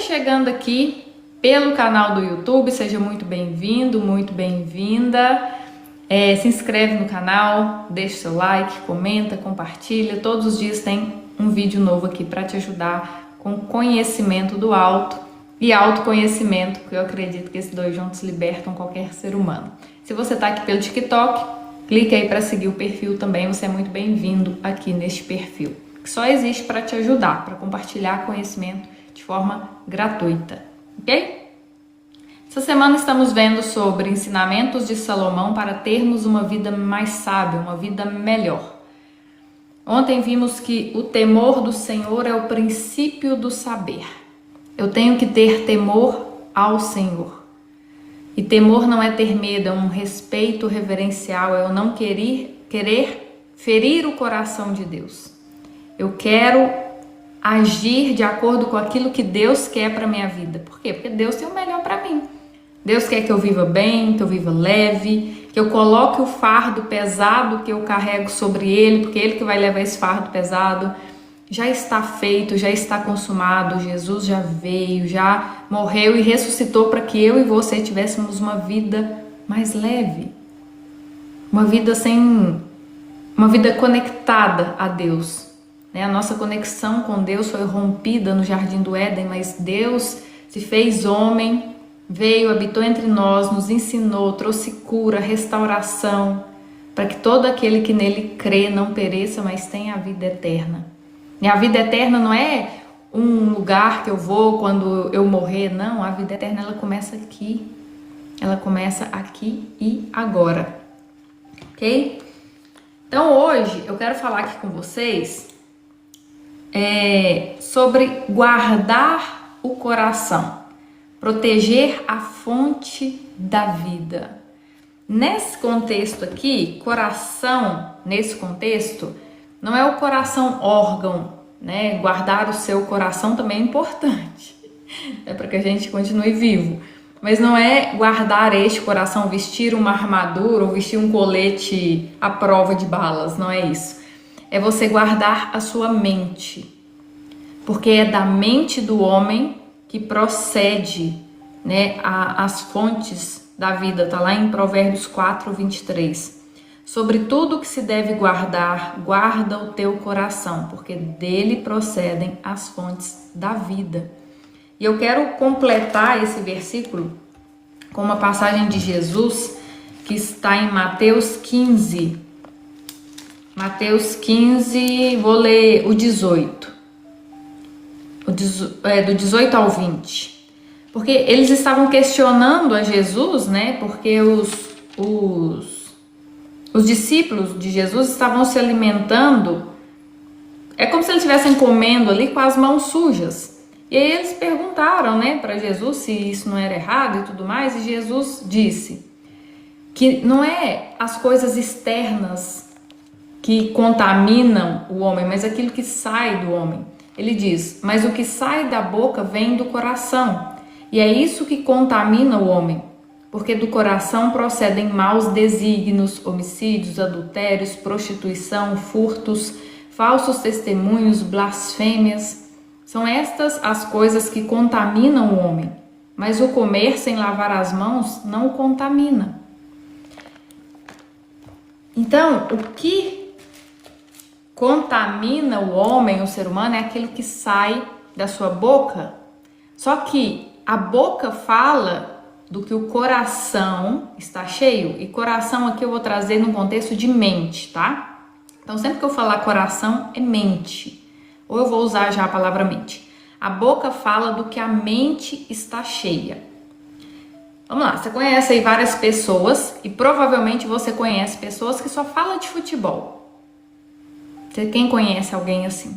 chegando aqui pelo canal do YouTube, seja muito bem-vindo, muito bem-vinda. Se inscreve no canal, deixa seu like, comenta, compartilha. Todos os dias tem um vídeo novo aqui para te ajudar com conhecimento do alto e autoconhecimento, que eu acredito que esses dois juntos libertam qualquer ser humano. Se você está aqui pelo TikTok, clique aí para seguir o perfil também, você é muito bem-vindo aqui neste perfil, que só existe para te ajudar, para compartilhar conhecimento de forma gratuita, ok? Essa semana estamos vendo sobre ensinamentos de Salomão para termos uma vida mais sábia, uma vida melhor. Ontem vimos que o temor do Senhor é o princípio do saber. Eu tenho que ter temor ao Senhor. E temor não é ter medo, é um respeito reverencial, é eu não querer ferir o coração de Deus. Eu quero agir de acordo com aquilo que Deus quer para minha vida. Por quê? Porque Deus tem o melhor para mim. Deus quer que eu viva bem, que eu viva leve, que eu coloque o fardo pesado que eu carrego sobre Ele, porque Ele que vai levar esse fardo pesado. Já está feito, já está consumado, Jesus já veio, já morreu e ressuscitou para que eu e você tivéssemos uma vida mais leve. Uma vida conectada a Deus. A nossa conexão com Deus foi rompida no Jardim do Éden, mas Deus se fez homem, veio, habitou entre nós, nos ensinou, trouxe cura, restauração, para que todo aquele que nele crê não pereça, mas tenha a vida eterna. E a vida eterna não é um lugar que eu vou quando eu morrer, não. A vida eterna ela começa aqui. Ela começa aqui e agora. Ok? Então hoje eu quero falar aqui com vocês sobre guardar o coração, proteger a fonte da vida. Nesse contexto aqui, coração, nesse contexto, não é o coração órgão, né? Guardar o seu coração também é importante, é para que a gente continue vivo. Mas não é guardar este coração, vestir uma armadura ou vestir um colete à prova de balas, não é isso. É você guardar a sua mente, porque é da mente do homem que procede, né, as fontes da vida. Tá lá em Provérbios 4:23. Sobre tudo que se deve guardar, guarda o teu coração, porque dele procedem as fontes da vida. E eu quero completar esse versículo com uma passagem de Jesus que está em Mateus 15. Mateus 15, vou ler o 18. Do 18 ao 20. Porque eles estavam questionando a Jesus, né? Porque os discípulos de Jesus estavam se alimentando, é como se eles estivessem comendo ali com as mãos sujas. E aí eles perguntaram, né, para Jesus se isso não era errado e tudo mais, e Jesus disse que não é as coisas externas que contaminam o homem, mas aquilo que sai do homem. Ele diz, mas o que sai da boca vem do coração, e é isso que contamina o homem. Porque do coração procedem maus desígnios, homicídios, adultérios, prostituição, furtos, falsos testemunhos, blasfêmias. São estas as coisas que contaminam o homem, mas o comer sem lavar as mãos não o contamina. Então, o que contamina o homem, o ser humano, é aquilo que sai da sua boca. Só que a boca fala do que o coração está cheio, e coração aqui eu vou trazer no contexto de mente, tá? Então sempre que eu falar coração é mente, ou eu vou usar já a palavra mente. A boca fala do que a mente está cheia. Vamos lá, você conhece aí várias pessoas, e provavelmente você conhece pessoas que só falam de futebol. Quem conhece alguém assim?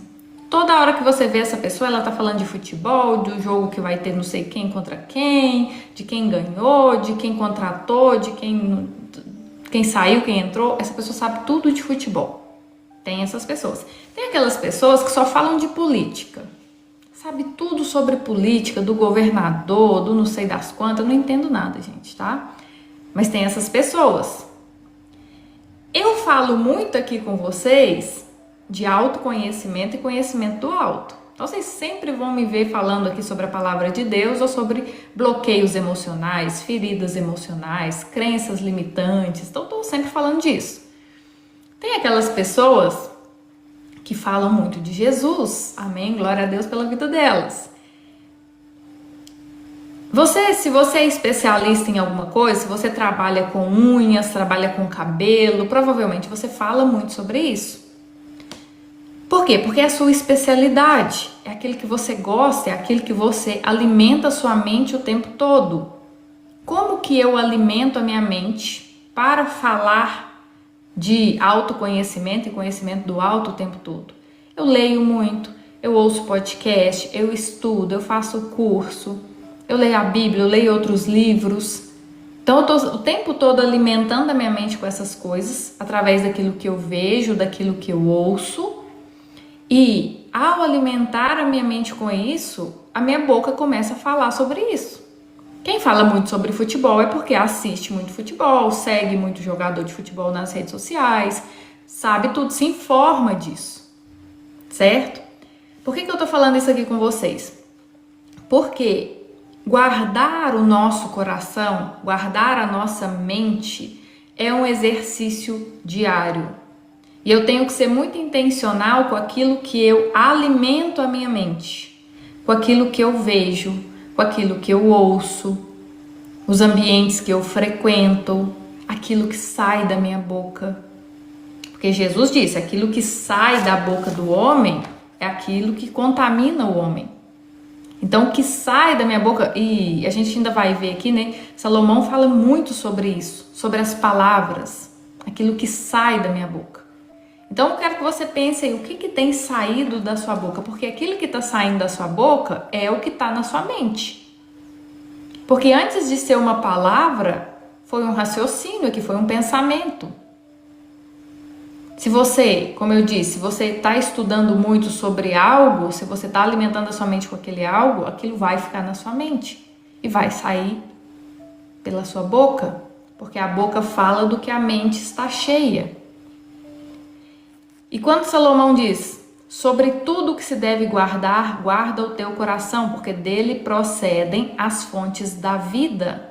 Toda hora que você vê essa pessoa, ela tá falando de futebol, do jogo que vai ter não sei quem contra quem, de quem ganhou, de quem contratou, de quem saiu, quem entrou. Essa pessoa sabe tudo de futebol. Tem essas pessoas. Tem aquelas pessoas que só falam de política. Sabe tudo sobre política, do governador, do não sei das quantas. Eu não entendo nada, gente, tá? Mas tem essas pessoas. Eu falo muito aqui com vocês de autoconhecimento e conhecimento do alto. Então vocês sempre vão me ver falando aqui sobre a palavra de Deus ou sobre bloqueios emocionais, feridas emocionais, crenças limitantes. Então estou sempre falando disso. Tem aquelas pessoas que falam muito de Jesus, amém? Glória a Deus pela vida delas. Se você é especialista em alguma coisa, se você trabalha com unhas, trabalha com cabelo, provavelmente você fala muito sobre isso. Por quê? Porque é a sua especialidade, é aquilo que você gosta, é aquilo que você alimenta a sua mente o tempo todo. Como que eu alimento a minha mente para falar de autoconhecimento e conhecimento do alto o tempo todo? Eu leio muito, eu ouço podcast, eu estudo, eu faço curso, eu leio a Bíblia, eu leio outros livros. Então eu tô o tempo todo alimentando a minha mente com essas coisas, através daquilo que eu vejo, daquilo que eu ouço. E ao alimentar a minha mente com isso, a minha boca começa a falar sobre isso. Quem fala muito sobre futebol é porque assiste muito futebol, segue muito jogador de futebol nas redes sociais, sabe tudo, se informa disso, certo? Por que eu tô falando isso aqui com vocês? Porque guardar o nosso coração, guardar a nossa mente é um exercício diário. E eu tenho que ser muito intencional com aquilo que eu alimento a minha mente, com aquilo que eu vejo, com aquilo que eu ouço, os ambientes que eu frequento, aquilo que sai da minha boca. Porque Jesus disse, aquilo que sai da boca do homem é aquilo que contamina o homem. Então, o que sai da minha boca, e a gente ainda vai ver aqui, né? Salomão fala muito sobre isso, sobre as palavras, aquilo que sai da minha boca. Então, eu quero que você pense aí, o que tem saído da sua boca? Porque aquilo que está saindo da sua boca é o que está na sua mente. Porque antes de ser uma palavra, foi um raciocínio, que foi um pensamento. Se você, como eu disse, se você está estudando muito sobre algo, se você está alimentando a sua mente com aquele algo, aquilo vai ficar na sua mente e vai sair pela sua boca, porque a boca fala do que a mente está cheia. E quando Salomão diz, sobre tudo que se deve guardar, guarda o teu coração, porque dele procedem as fontes da vida.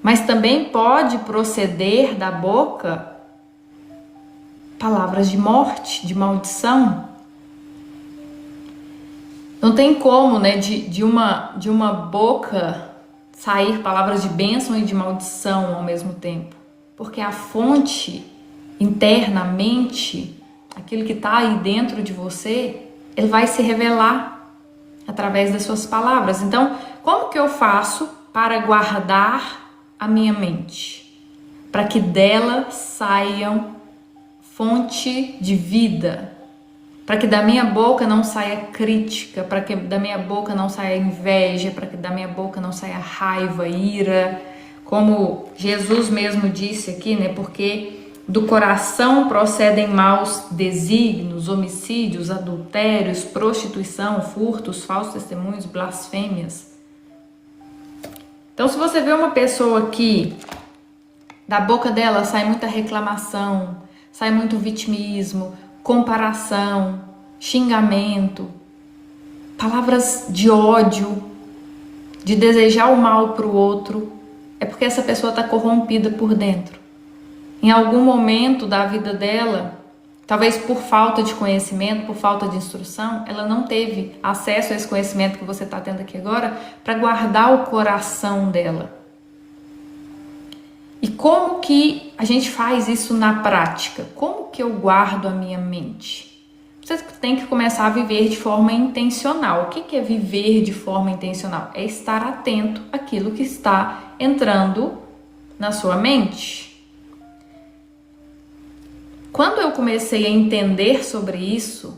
Mas também pode proceder da boca palavras de morte, de maldição. Não tem como, né, de uma boca sair palavras de bênção e de maldição ao mesmo tempo. Porque a fonte internamente, aquilo que está aí dentro de você, ele vai se revelar através das suas palavras. Então, como que eu faço para guardar a minha mente? Para que dela saiam fonte de vida. Para que da minha boca não saia crítica, para que da minha boca não saia inveja, para que da minha boca não saia raiva, ira. Como Jesus mesmo disse aqui, né? Porque do coração procedem maus desígnios, homicídios, adultérios, prostituição, furtos, falsos testemunhos, blasfêmias. Então, se você vê uma pessoa que da boca dela sai muita reclamação, sai muito vitimismo, comparação, xingamento, palavras de ódio, de desejar o mal para o outro, é porque essa pessoa está corrompida por dentro. Em algum momento da vida dela, talvez por falta de conhecimento, por falta de instrução, ela não teve acesso a esse conhecimento que você está tendo aqui agora para guardar o coração dela. E como que a gente faz isso na prática? Como que eu guardo a minha mente? Você tem que começar a viver de forma intencional. O que é viver de forma intencional? É estar atento àquilo que está entrando na sua mente. Quando eu comecei a entender sobre isso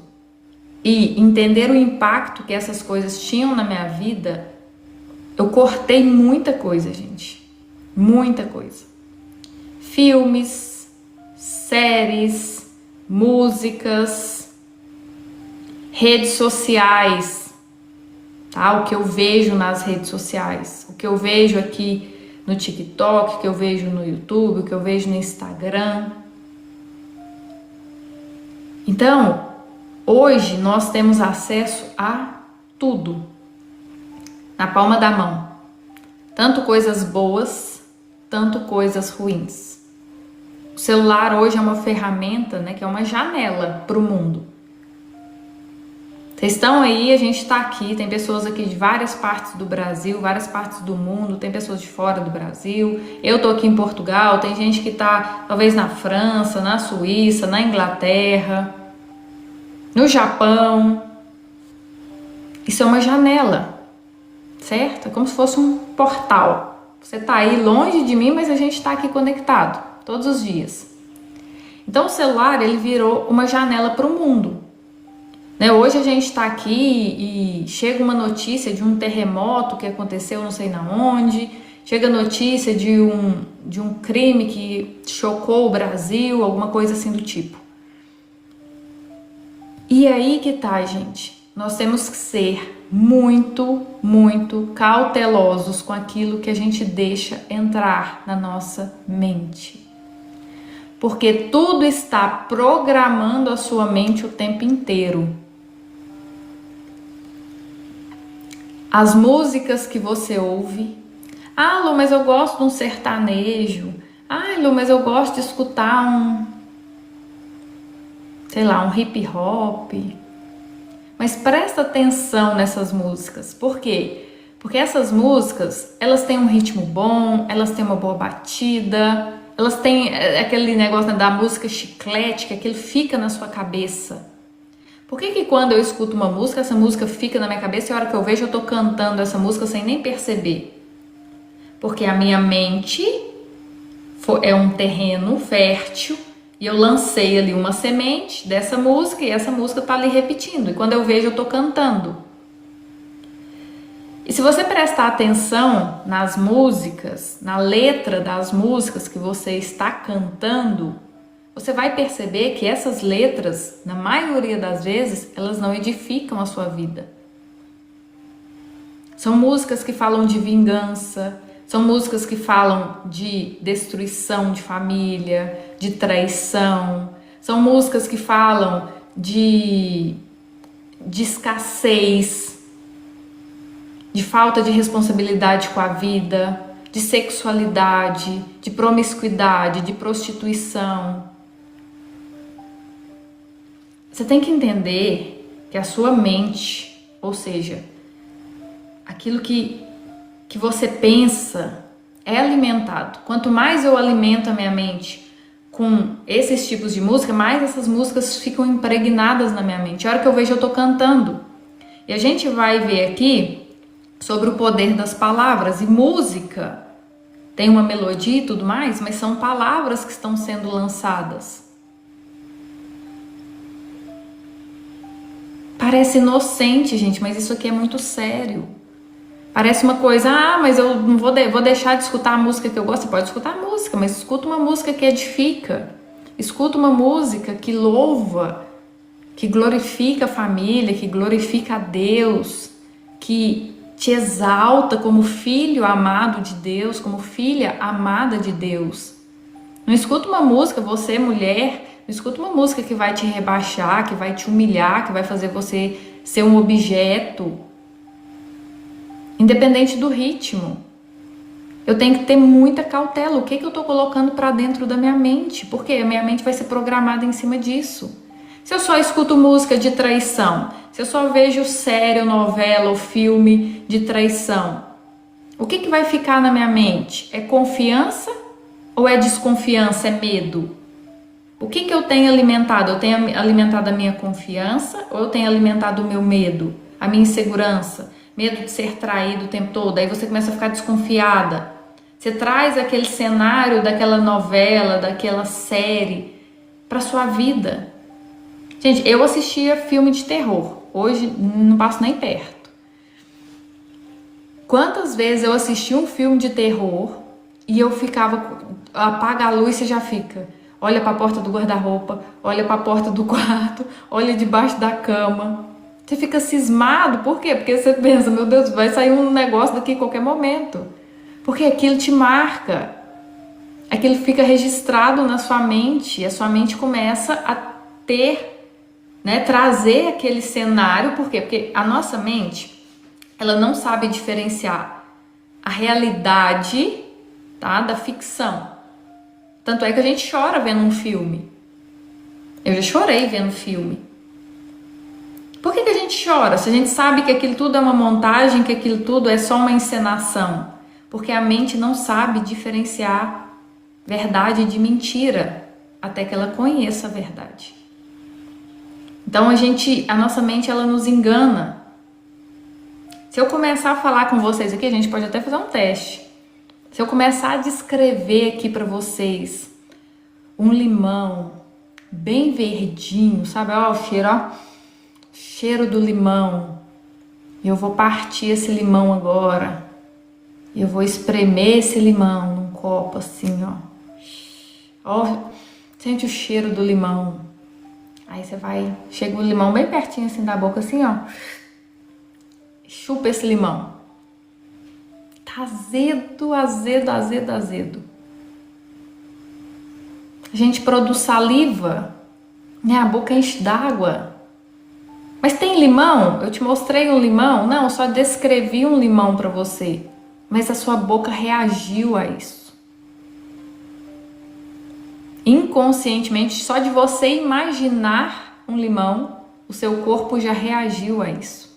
e entender o impacto que essas coisas tinham na minha vida, eu cortei muita coisa, gente. Muita coisa. Filmes, séries, músicas, redes sociais, tá? O que eu vejo nas redes sociais, o que eu vejo aqui no TikTok, o que eu vejo no YouTube, o que eu vejo no Instagram. Então, Hoje nós temos acesso a tudo na palma da mão, tanto coisas boas, tanto coisas ruins. O celular hoje é uma ferramenta, né, que é uma janela para o mundo. Vocês estão aí, a gente está aqui, tem pessoas aqui de várias partes do Brasil, várias partes do mundo, tem pessoas de fora do Brasil. Eu tô aqui em Portugal, tem gente que tá talvez na França, na Suíça, na Inglaterra, no Japão. Isso é uma janela, certo? É como se fosse um portal. Você tá aí longe de mim, mas a gente tá aqui conectado todos os dias. Então o celular, ele virou uma janela para o mundo. Hoje a gente está aqui e chega uma notícia de um terremoto que aconteceu não sei na onde, chega notícia de um crime que chocou o Brasil, alguma coisa assim do tipo. E aí que tá, gente, nós temos que ser muito, muito cautelosos com aquilo que a gente deixa entrar na nossa mente. Porque tudo está programando a sua mente o tempo inteiro. As músicas que você ouve. Ah, Lu, mas eu gosto de um sertanejo. Ah, Lu, mas eu gosto de escutar um hip hop. Mas presta atenção nessas músicas. Por quê? Porque essas músicas, elas têm um ritmo bom, elas têm uma boa batida, elas têm aquele negócio, né, da música chiclete, que aquilo fica na sua cabeça. Por que quando eu escuto uma música, essa música fica na minha cabeça e a hora que eu vejo eu tô cantando essa música sem nem perceber? Porque a minha mente é um terreno fértil e eu lancei ali uma semente dessa música e essa música tá ali repetindo. E quando eu vejo eu tô cantando. E se você prestar atenção nas músicas, na letra das músicas que você está cantando, você vai perceber que essas letras, na maioria das vezes, elas não edificam a sua vida. São músicas que falam de vingança, são músicas que falam de destruição de família, de traição, são músicas que falam de escassez, de falta de responsabilidade com a vida, de sexualidade, de promiscuidade, de prostituição. Você tem que entender que a sua mente, ou seja, aquilo que você pensa é alimentado. Quanto mais eu alimento a minha mente com esses tipos de música, mais essas músicas ficam impregnadas na minha mente. A hora que eu vejo, eu tô cantando. E a gente vai ver aqui sobre o poder das palavras. E música tem uma melodia e tudo mais, mas são palavras que estão sendo lançadas. Parece inocente, gente, mas isso aqui é muito sério. Parece uma coisa, mas eu não vou deixar de escutar a música que eu gosto. Você pode escutar a música, mas escuta uma música que edifica. Escuta uma música que louva, que glorifica a família, que glorifica a Deus, que te exalta como filho amado de Deus, como filha amada de Deus. Não escuta uma música, você mulher, não escuta uma música que vai te rebaixar, que vai te humilhar, que vai fazer você ser um objeto. Independente do ritmo. Eu tenho que ter muita cautela. O que eu tô colocando para dentro da minha mente? Porque a minha mente vai ser programada em cima disso. Se eu só escuto música de traição, se eu só vejo série, novela ou filme de traição, o que vai ficar na minha mente? É confiança ou é desconfiança, é medo? O que eu tenho alimentado? Eu tenho alimentado a minha confiança ou eu tenho alimentado o meu medo? A minha insegurança? Medo de ser traído o tempo todo? Aí você começa a ficar desconfiada. Você traz aquele cenário daquela novela, daquela série para sua vida. Gente, eu assistia filme de terror. Hoje não passo nem perto. Quantas vezes eu assisti um filme de terror e eu ficava... Apaga a luz e você já fica... Olha para a porta do guarda-roupa, olha para a porta do quarto, olha debaixo da cama. Você fica cismado, por quê? Porque você pensa, meu Deus, vai sair um negócio daqui a qualquer momento. Porque aquilo te marca. Aquilo fica registrado na sua mente. E a sua mente começa a ter né? Trazer aquele cenário, por quê? Porque a nossa mente, ela não sabe diferenciar a realidade, tá, da ficção. Tanto é que a gente chora vendo um filme. Eu já chorei vendo filme. Por que a gente chora? Se a gente sabe que aquilo tudo é uma montagem, que aquilo tudo é só uma encenação. Porque a mente não sabe diferenciar verdade de mentira, até que ela conheça a verdade. Então a nossa mente, ela nos engana. Se eu começar a falar com vocês aqui, a gente pode até fazer um teste. Se eu começar a descrever aqui para vocês um limão bem verdinho, sabe? Ó, o cheiro, ó. Cheiro do limão. Eu vou partir esse limão agora. Eu vou espremer esse limão num copo assim, ó. Ó, sente o cheiro do limão. Aí você vai, chega o limão bem pertinho assim da boca, assim, ó. Chupa esse limão. Tá azedo, azedo, azedo, azedo. A gente produz saliva, né? A boca enche d'água. Mas tem limão? Eu te mostrei um limão? Não, eu só descrevi um limão para você. Mas a sua boca reagiu a isso. Inconscientemente, só de você imaginar um limão, o seu corpo já reagiu a isso.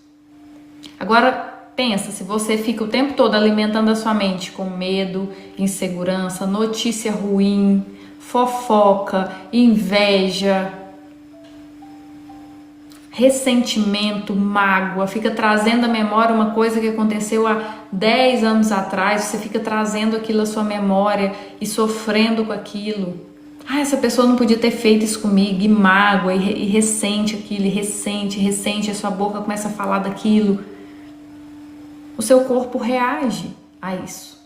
Agora, pensa, se você fica o tempo todo alimentando a sua mente com medo, insegurança, notícia ruim, fofoca, inveja, ressentimento, mágoa, fica trazendo à memória uma coisa que aconteceu há 10 anos atrás, você fica trazendo aquilo à sua memória e sofrendo com aquilo. Ah, essa pessoa não podia ter feito isso comigo, e mágoa, e ressente aquilo, e ressente, a sua boca começa a falar daquilo. O seu corpo reage a isso.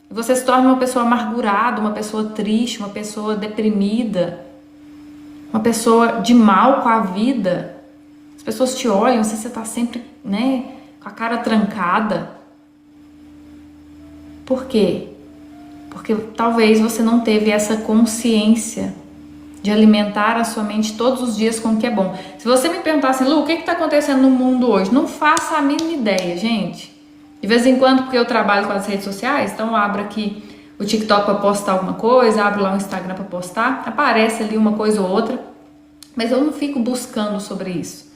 E você se torna uma pessoa amargurada, uma pessoa triste, uma pessoa deprimida, uma pessoa de mal com a vida. As pessoas te olham, você está sempre, né, com a cara trancada. Por quê? Porque talvez você não teve essa consciência de alimentar a sua mente todos os dias com o que é bom. Se você me perguntar assim, Lu, o que está acontecendo no mundo hoje? Não faça a mínima ideia, gente. De vez em quando, porque eu trabalho com as redes sociais, então eu abro aqui o TikTok para postar alguma coisa, abro lá o Instagram para postar, aparece ali uma coisa ou outra, mas eu não fico buscando sobre isso.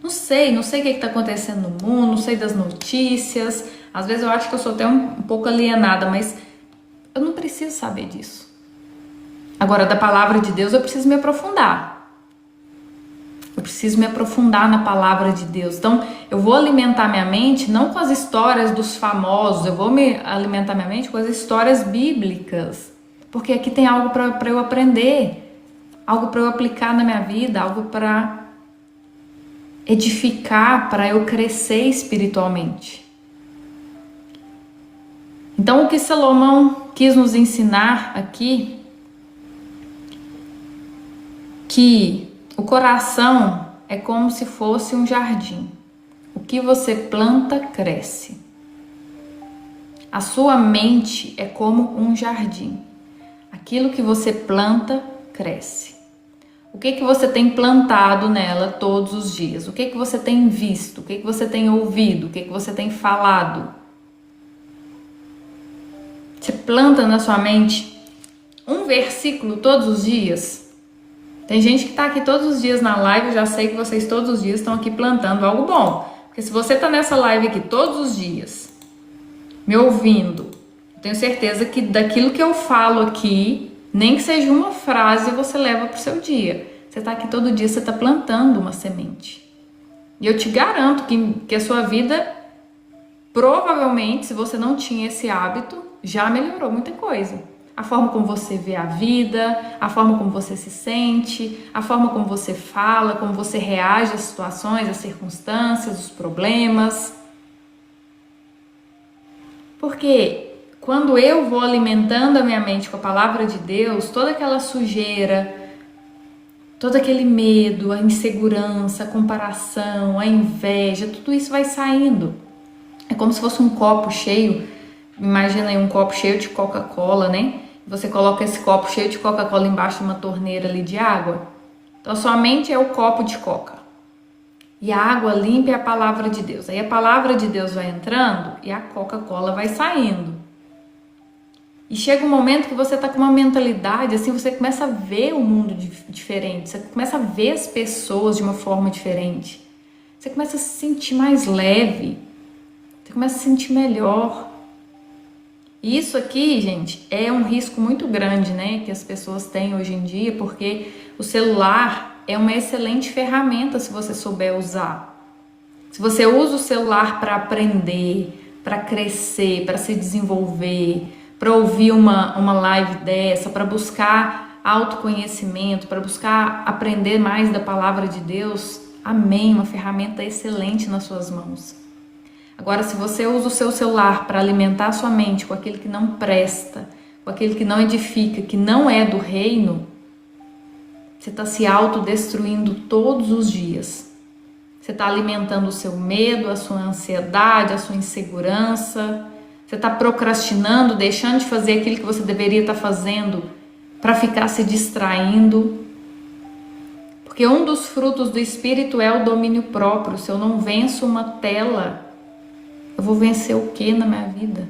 Não sei o que está acontecendo no mundo, não sei das notícias. Às vezes eu acho que eu sou até um pouco alienada, mas eu não preciso saber disso. Agora, da palavra de Deus, eu preciso me aprofundar. Eu preciso me aprofundar na palavra de Deus. Então, eu vou alimentar minha mente não com as histórias dos famosos, eu vou me alimentar minha mente com as histórias bíblicas. Porque aqui tem algo para eu aprender, algo para eu aplicar na minha vida, algo para edificar, para eu crescer espiritualmente. Então, o que Salomão quis nos ensinar aqui, que o coração é como se fosse um jardim. O que você planta, cresce. A sua mente é como um jardim. Aquilo que você planta, cresce. O que você tem plantado nela todos os dias? O que você tem visto? O que você tem ouvido? O que você tem falado? Você planta na sua mente um versículo todos os dias? Tem gente que está aqui todos os dias na live, eu já sei que vocês todos os dias estão aqui plantando algo bom. Porque se você está nessa live aqui todos os dias, me ouvindo, eu tenho certeza que daquilo que eu falo aqui, nem que seja uma frase, você leva para o seu dia. Você está aqui todo dia, você está plantando uma semente. E eu te garanto que a sua vida, provavelmente, se você não tinha esse hábito, já melhorou muita coisa. A forma como você vê a vida, a forma como você se sente, a forma como você fala, como você reage às situações, às circunstâncias, os problemas. Porque quando eu vou alimentando a minha mente com a palavra de Deus, toda aquela sujeira, todo aquele medo, a insegurança, a comparação, a inveja, tudo isso vai saindo. É como se fosse um copo cheio. Imagina aí um copo cheio de Coca-Cola, né? Você coloca esse copo cheio de Coca-Cola embaixo de uma torneira ali de água. Então a sua mente é o copo de Coca. E a água limpa é a palavra de Deus. Aí a palavra de Deus vai entrando e a Coca-Cola vai saindo. E chega um momento que você tá com uma mentalidade, assim, você começa a ver o mundo diferente, você começa a ver as pessoas de uma forma diferente. Você começa a se sentir mais leve, você começa a se sentir melhor. E isso aqui, gente, é um risco muito grande, né, que as pessoas têm hoje em dia, porque o celular é uma excelente ferramenta se você souber usar. Se você usa o celular para aprender, para crescer, para se desenvolver, para ouvir uma live dessa, para buscar autoconhecimento, para buscar aprender mais da palavra de Deus, amém, uma ferramenta excelente nas suas mãos. Agora, se você usa o seu celular para alimentar a sua mente com aquele que não presta, com aquele que não edifica, que não é do reino, você está se autodestruindo todos os dias. Você está alimentando o seu medo, a sua ansiedade, a sua insegurança. Você está procrastinando, deixando de fazer aquilo que você deveria estar fazendo para ficar se distraindo. Porque um dos frutos do Espírito é o domínio próprio. Se eu não venço uma tela, eu vou vencer o que na minha vida?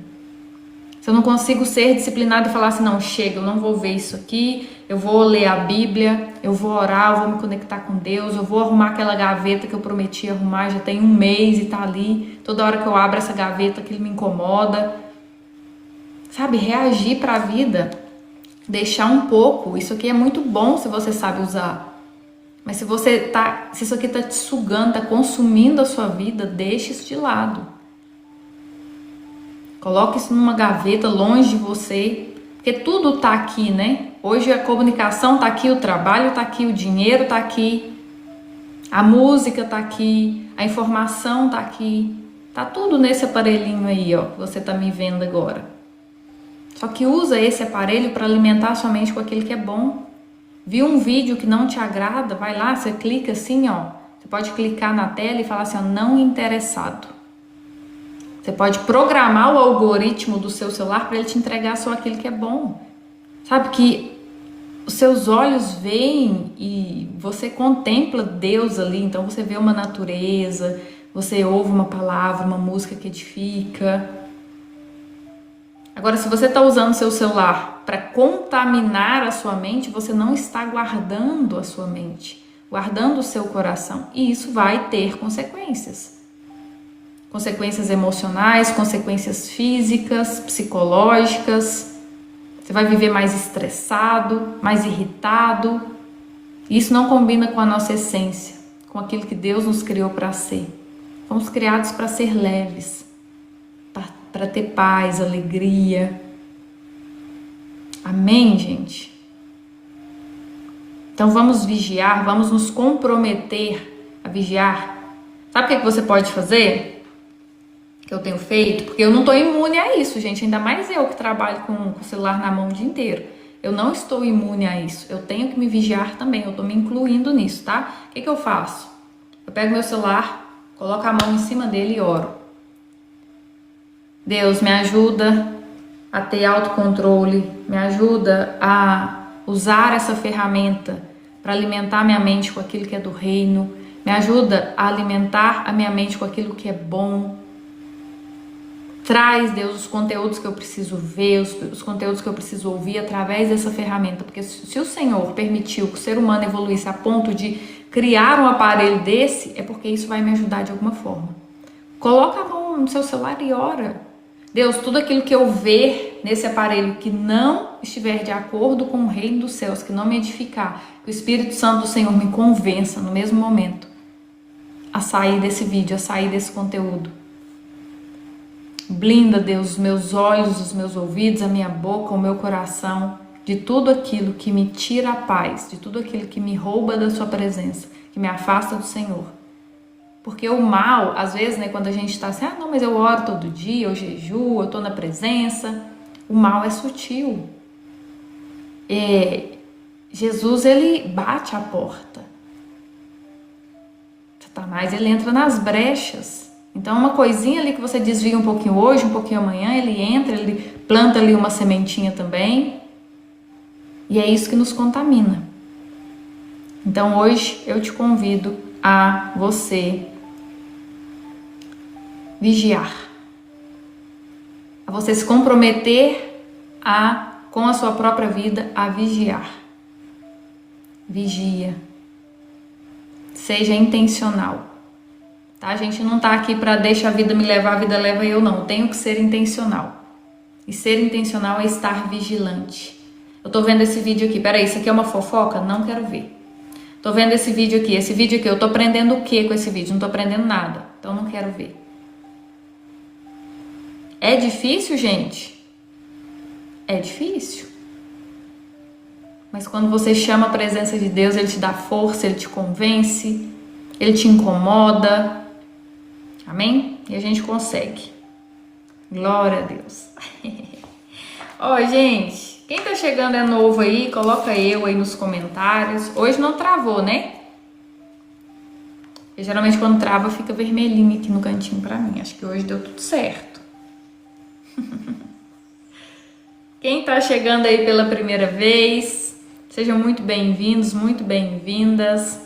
Se eu não consigo ser disciplinado e falar assim, não, chega, eu não vou ver isso aqui, eu vou ler a Bíblia, eu vou orar, eu vou me conectar com Deus, eu vou arrumar aquela gaveta que eu prometi arrumar, já tem um mês e tá ali, toda hora que eu abro essa gaveta aquilo me incomoda. Sabe, reagir para a vida, deixar um pouco, isso aqui é muito bom se você sabe usar. Mas se isso aqui tá te sugando, tá consumindo a sua vida, deixa isso de lado. Coloque isso numa gaveta longe de você, porque tudo tá aqui, né? Hoje a comunicação tá aqui, o trabalho tá aqui, o dinheiro tá aqui, a música tá aqui, a informação tá aqui. Tá tudo nesse aparelhinho aí, ó, que você tá me vendo agora. Só que usa esse aparelho para alimentar a sua mente com aquilo que é bom. Viu um vídeo que não te agrada? Vai lá, você clica assim, ó. Você pode clicar na tela e falar assim, ó, não interessado. Você pode programar o algoritmo do seu celular para ele te entregar só aquilo que é bom. Sabe que os seus olhos veem e você contempla Deus ali. Então você vê uma natureza, você ouve uma palavra, uma música que edifica. Agora, se você está usando o seu celular para contaminar a sua mente, você não está guardando a sua mente, guardando o seu coração. E isso vai ter consequências. Consequências emocionais, consequências físicas, psicológicas. Você vai viver mais estressado, mais irritado. Isso não combina com a nossa essência, com aquilo que Deus nos criou para ser. Fomos criados para ser leves, para ter paz, alegria. Amém, gente? Então vamos vigiar, vamos nos comprometer a vigiar. Sabe o que você pode fazer? Que eu tenho feito, porque eu não estou imune a isso, gente, ainda mais eu que trabalho com o celular na mão o dia inteiro. Eu não estou imune a isso, eu tenho que me vigiar também, eu estou me incluindo nisso, tá? O que eu faço? Eu pego meu celular, coloco a mão em cima dele e oro. Deus, me ajuda a ter autocontrole, me ajuda a usar essa ferramenta para alimentar minha mente com aquilo que é do reino, me ajuda a alimentar a minha mente com aquilo que é bom. Traz, Deus, os conteúdos que eu preciso ver, os conteúdos que eu preciso ouvir através dessa ferramenta. Porque se o Senhor permitiu que o ser humano evoluísse a ponto de criar um aparelho desse, é porque isso vai me ajudar de alguma forma. Coloca a mão no seu celular e ora. Deus, tudo aquilo que eu ver nesse aparelho que não estiver de acordo com o reino dos céus, que não me edificar, que o Espírito Santo do Senhor me convença no mesmo momento a sair desse vídeo, a sair desse conteúdo. Blinda, Deus, os meus olhos, os meus ouvidos, a minha boca, o meu coração, de tudo aquilo que me tira a paz, de tudo aquilo que me rouba da sua presença, que me afasta do Senhor. Porque o mal, às vezes, né, quando a gente está assim, não, mas eu oro todo dia, eu jejuo, eu estou na presença, o mal é sutil. Jesus, ele bate a porta. Satanás, ele entra nas brechas. Então, uma coisinha ali que você desvia um pouquinho hoje, um pouquinho amanhã, ele entra, ele planta ali uma sementinha também. E é isso que nos contamina. Então, hoje eu te convido a você vigiar, a você se comprometer com a sua própria vida a vigiar. Vigia. Seja intencional. Tá? A gente não tá aqui para deixar a vida me levar, a vida leva eu não. Eu tenho que ser intencional. E ser intencional é estar vigilante. Eu tô vendo esse vídeo aqui. Peraí, isso aqui é uma fofoca? Não quero ver. Tô vendo esse vídeo aqui. Esse vídeo aqui, eu tô aprendendo o que com esse vídeo? Não tô aprendendo nada. Então não quero ver. É difícil, gente? É difícil. Mas quando você chama a presença de Deus, Ele te dá força, Ele te convence, Ele te incomoda. Amém? E a gente consegue. Glória a Deus. Ó, gente, quem tá chegando é novo aí, coloca eu aí nos comentários. Hoje não travou, né? Porque geralmente quando trava fica vermelhinho aqui no cantinho pra mim. Acho que hoje deu tudo certo. Quem tá chegando aí pela primeira vez, sejam muito bem-vindos, muito bem-vindas.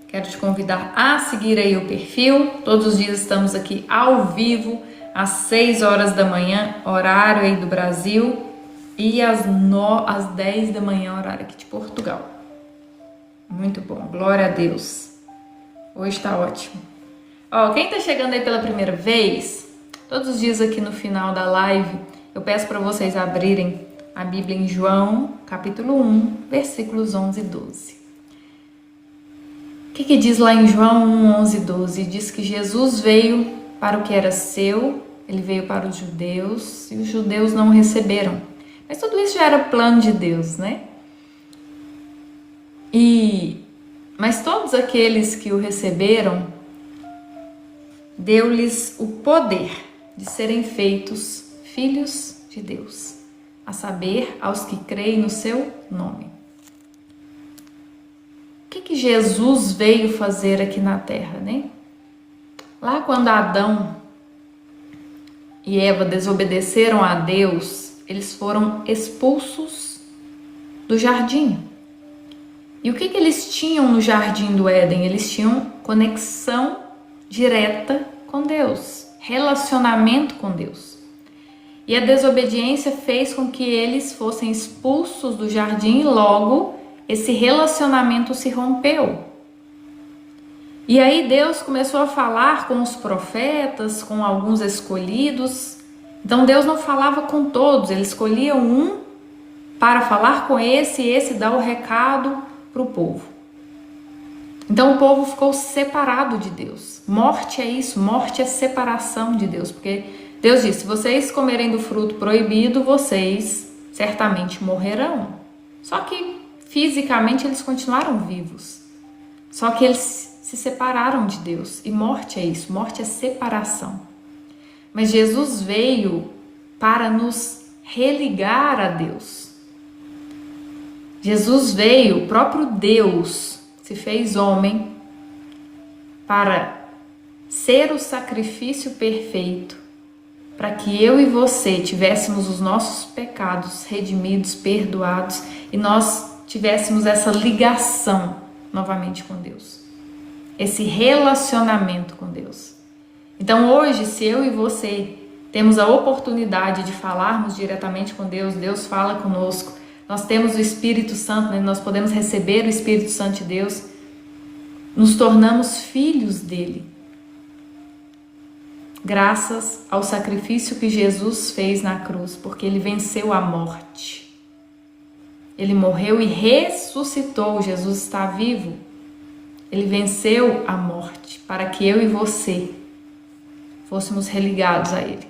Quero te convidar a seguir aí o perfil. Todos os dias estamos aqui ao vivo, às 6 horas da manhã, horário aí do Brasil, e às 10 da manhã, horário aqui de Portugal. Muito bom, glória a Deus. Hoje tá ótimo. Ó, quem tá chegando aí pela primeira vez, todos os dias aqui no final da live, eu peço para vocês abrirem a Bíblia em João, capítulo 1, versículos 11 e 12. O que diz lá em João 1, 11 e 12? Diz que Jesus veio para o que era seu, Ele veio para os judeus, e os judeus não o receberam. Mas tudo isso já era plano de Deus, né? Mas todos aqueles que o receberam, deu-lhes o poder de serem feitos filhos de Deus, a saber, aos que creem no seu nome. O que Jesus veio fazer aqui na terra, né? Lá quando Adão e Eva desobedeceram a Deus, eles foram expulsos do jardim. E o que eles tinham no jardim do Éden? Eles tinham conexão direta com Deus, relacionamento com Deus. E a desobediência fez com que eles fossem expulsos do jardim e logo esse relacionamento se rompeu. E aí Deus começou a falar com os profetas, com alguns escolhidos. Então Deus não falava com todos, Ele escolhia um para falar com esse e esse dar o recado para o povo. Então o povo ficou separado de Deus. Morte é isso, morte é separação de Deus, porque Deus disse, se vocês comerem do fruto proibido, vocês certamente morrerão. Só que fisicamente eles continuaram vivos. Só que eles se separaram de Deus. E morte é isso, morte é separação. Mas Jesus veio para nos religar a Deus. Jesus veio, o próprio Deus se fez homem para ser o sacrifício perfeito, para que eu e você tivéssemos os nossos pecados redimidos, perdoados, e nós tivéssemos essa ligação novamente com Deus, esse relacionamento com Deus. Então hoje, se eu e você temos a oportunidade de falarmos diretamente com Deus, Deus fala conosco, nós temos o Espírito Santo, né? Nós podemos receber o Espírito Santo de Deus, nos tornamos filhos dele, graças ao sacrifício que Jesus fez na cruz, porque ele venceu a morte. Ele morreu e ressuscitou, Jesus está vivo. Ele venceu a morte para que eu e você fôssemos religados a Ele.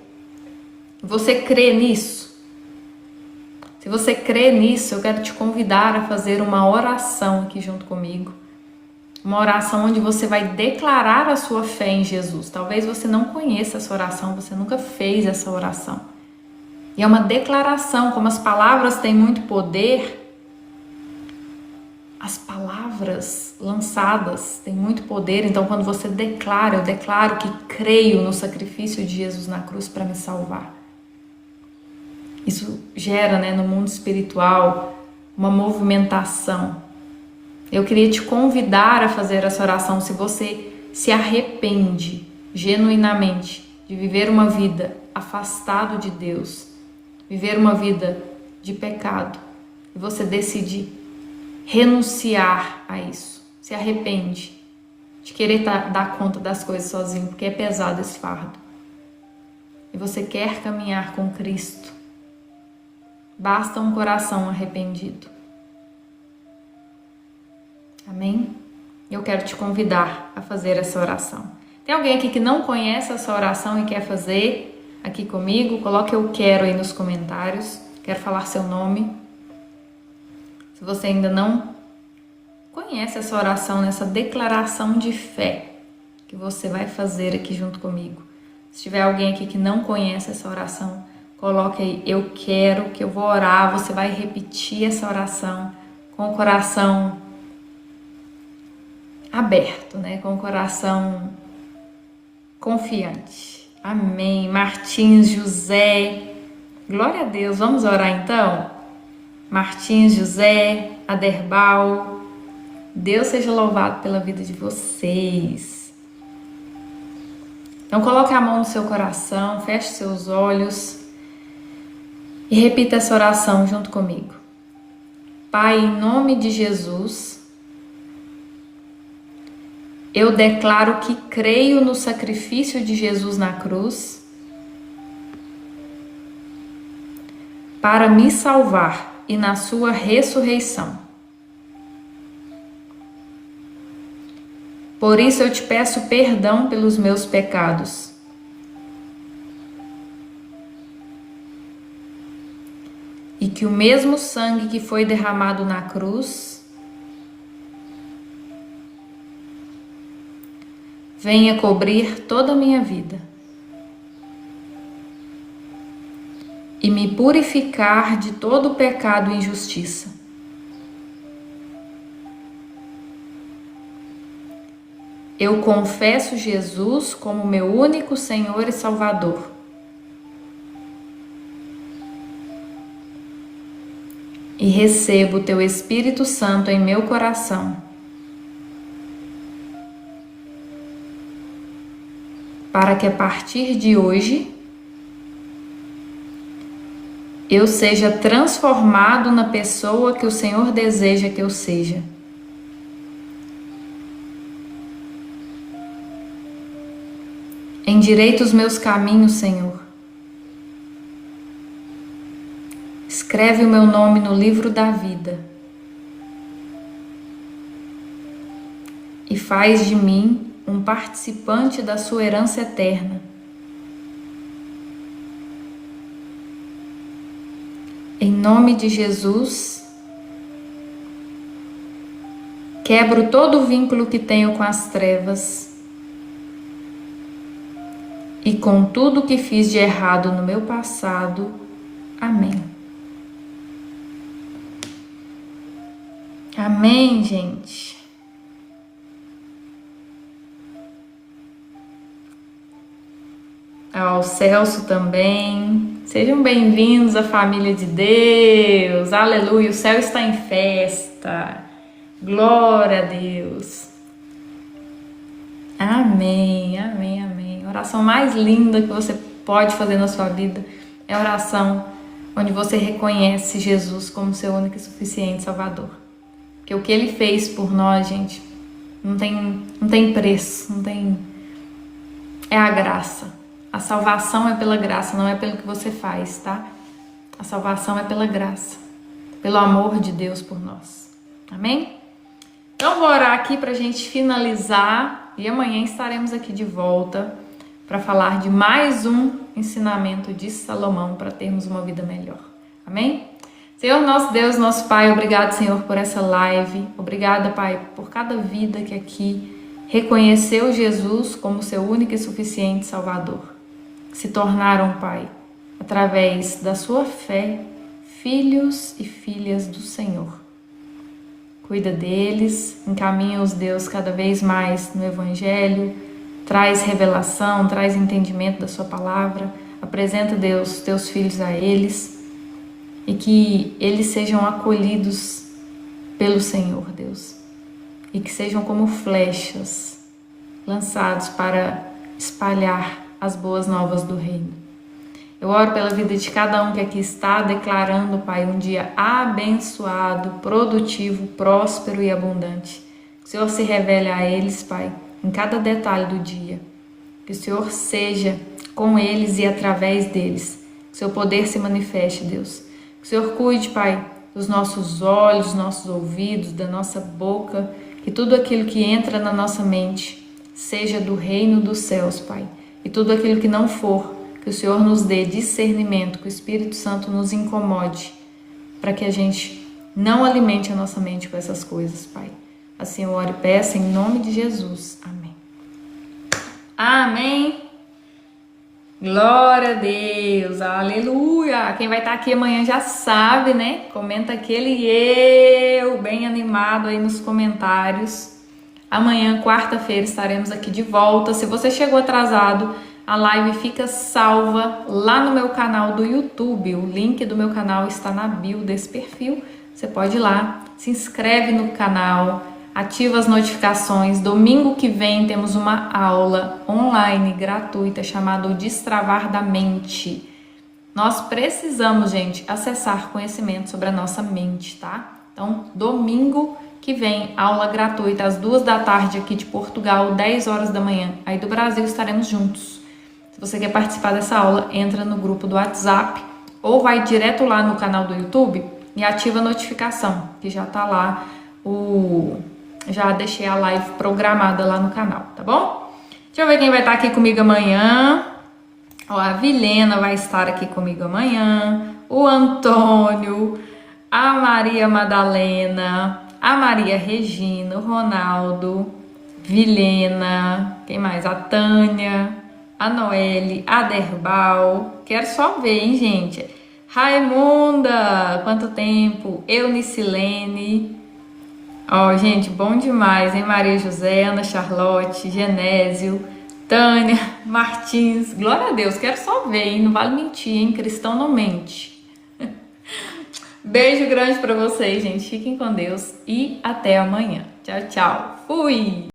Você crê nisso? Se você crê nisso, eu quero te convidar a fazer uma oração aqui junto comigo. Uma oração onde você vai declarar a sua fé em Jesus. Talvez você não conheça essa oração, você nunca fez essa oração. E é uma declaração, como as palavras têm muito poder, as palavras lançadas têm muito poder. Então quando você declara, eu declaro que creio no sacrifício de Jesus na cruz para me salvar. Isso gera, né, no mundo espiritual uma movimentação. Eu queria te convidar a fazer essa oração se você se arrepende genuinamente de viver uma vida afastado de Deus, viver uma vida de pecado, e você decide renunciar a isso, se arrepende de querer dar conta das coisas sozinho, porque é pesado esse fardo, e você quer caminhar com Cristo, basta um coração arrependido. Amém? Eu quero te convidar a fazer essa oração. Tem alguém aqui que não conhece essa oração e quer fazer aqui comigo? Coloque eu quero aí nos comentários. Quero falar seu nome. Se você ainda não conhece essa oração, essa declaração de fé que você vai fazer aqui junto comigo. Se tiver alguém aqui que não conhece essa oração, coloque aí eu quero, que eu vou orar. Você vai repetir essa oração com o coração aberto, né? Com o coração confiante. Amém. Martins José. Glória a Deus. Vamos orar então? Martins José, Aderbal. Deus seja louvado pela vida de vocês. Então coloque a mão no seu coração, feche seus olhos e repita essa oração junto comigo. Pai, em nome de Jesus, eu declaro que creio no sacrifício de Jesus na cruz para me salvar e na sua ressurreição. Por isso eu te peço perdão pelos meus pecados. E que o mesmo sangue que foi derramado na cruz venha cobrir toda a minha vida e me purificar de todo o pecado e injustiça. Eu confesso Jesus como meu único Senhor e Salvador. E recebo o Teu Espírito Santo em meu coração, para que a partir de hoje eu seja transformado na pessoa que o Senhor deseja que eu seja. Endireita os meus caminhos, Senhor. Escreve o meu nome no livro da vida e faz de mim um participante da sua herança eterna. Em nome de Jesus, quebro todo o vínculo que tenho com as trevas e com tudo que fiz de errado no meu passado. Amém. Amém, gente. Ao Celso também. Sejam bem-vindos à família de Deus. Aleluia, o céu está em festa. Glória a Deus. Amém, amém, amém. A oração mais linda que você pode fazer na sua vida é a oração onde você reconhece Jesus como seu único e suficiente Salvador. Porque o que Ele fez por nós, gente, não tem preço, não tem... É a graça. A salvação é pela graça, não é pelo que você faz, tá? A salvação é pela graça, pelo amor de Deus por nós. Amém? Então vou orar aqui pra gente finalizar e amanhã estaremos aqui de volta para falar de mais um ensinamento de Salomão para termos uma vida melhor. Amém? Senhor nosso Deus, nosso Pai, obrigado, Senhor, por essa live. Obrigada, Pai, por cada vida que aqui reconheceu Jesus como seu único e suficiente Salvador. Se tornaram, Pai, através da sua fé, filhos e filhas do Senhor. Cuida deles, encaminha-os, Deus, cada vez mais no Evangelho, traz revelação, traz entendimento da sua palavra, apresenta, Deus, teus filhos a eles e que eles sejam acolhidos pelo Senhor, Deus. e que sejam como flechas lançados para espalhar as boas novas do reino. Eu oro pela vida de cada um que aqui está, declarando, Pai, um dia abençoado, produtivo, próspero e abundante. Que o Senhor se revele a eles, Pai, em cada detalhe do dia. Que o Senhor seja com eles e através deles. Que o seu poder se manifeste, Deus. Que o Senhor cuide, Pai, dos nossos olhos, dos nossos ouvidos, da nossa boca. Que tudo aquilo que entra na nossa mente seja do reino dos céus, Pai. E tudo aquilo que não for, que o Senhor nos dê discernimento, que o Espírito Santo nos incomode, para que a gente não alimente a nossa mente com essas coisas, Pai. Assim eu oro e peço em nome de Jesus. Amém. Amém. Glória a Deus. Aleluia. Quem vai estar aqui amanhã já sabe, né? Comenta aquele eu bem animado aí nos comentários. Amanhã, quarta-feira, estaremos aqui de volta. Se você chegou atrasado, a live fica salva lá no meu canal do YouTube. O link do meu canal está na bio desse perfil. Você pode ir lá, se inscreve no canal, ativa as notificações. Domingo que vem temos uma aula online gratuita chamada O Destravar da Mente. Nós precisamos, gente, acessar conhecimento sobre a nossa mente, tá? Então, domingo que vem, aula gratuita às 14h aqui de Portugal, 10 horas da manhã. Aí do Brasil estaremos juntos. Se você quer participar dessa aula, entra no grupo do WhatsApp ou vai direto lá no canal do YouTube e ativa a notificação, que já tá lá Já deixei a live programada lá no canal, tá bom? Deixa eu ver quem vai estar aqui comigo amanhã. Ó, a Vilena vai estar aqui comigo amanhã. O Antônio, a Maria Madalena, a Maria Regina, o Ronaldo, Vilena, quem mais? A Tânia, a Noelle, a Derbal. Quero só ver, hein, gente? Raimunda, quanto tempo? Eunicilene. Ó, gente, bom demais, hein? Maria José, Ana Charlotte, Genésio, Tânia, Martins. Glória a Deus, quero só ver, hein? Não vale mentir, hein? Cristão não mente. Beijo grande pra vocês, gente. Fiquem com Deus e até amanhã. Tchau, tchau. Fui!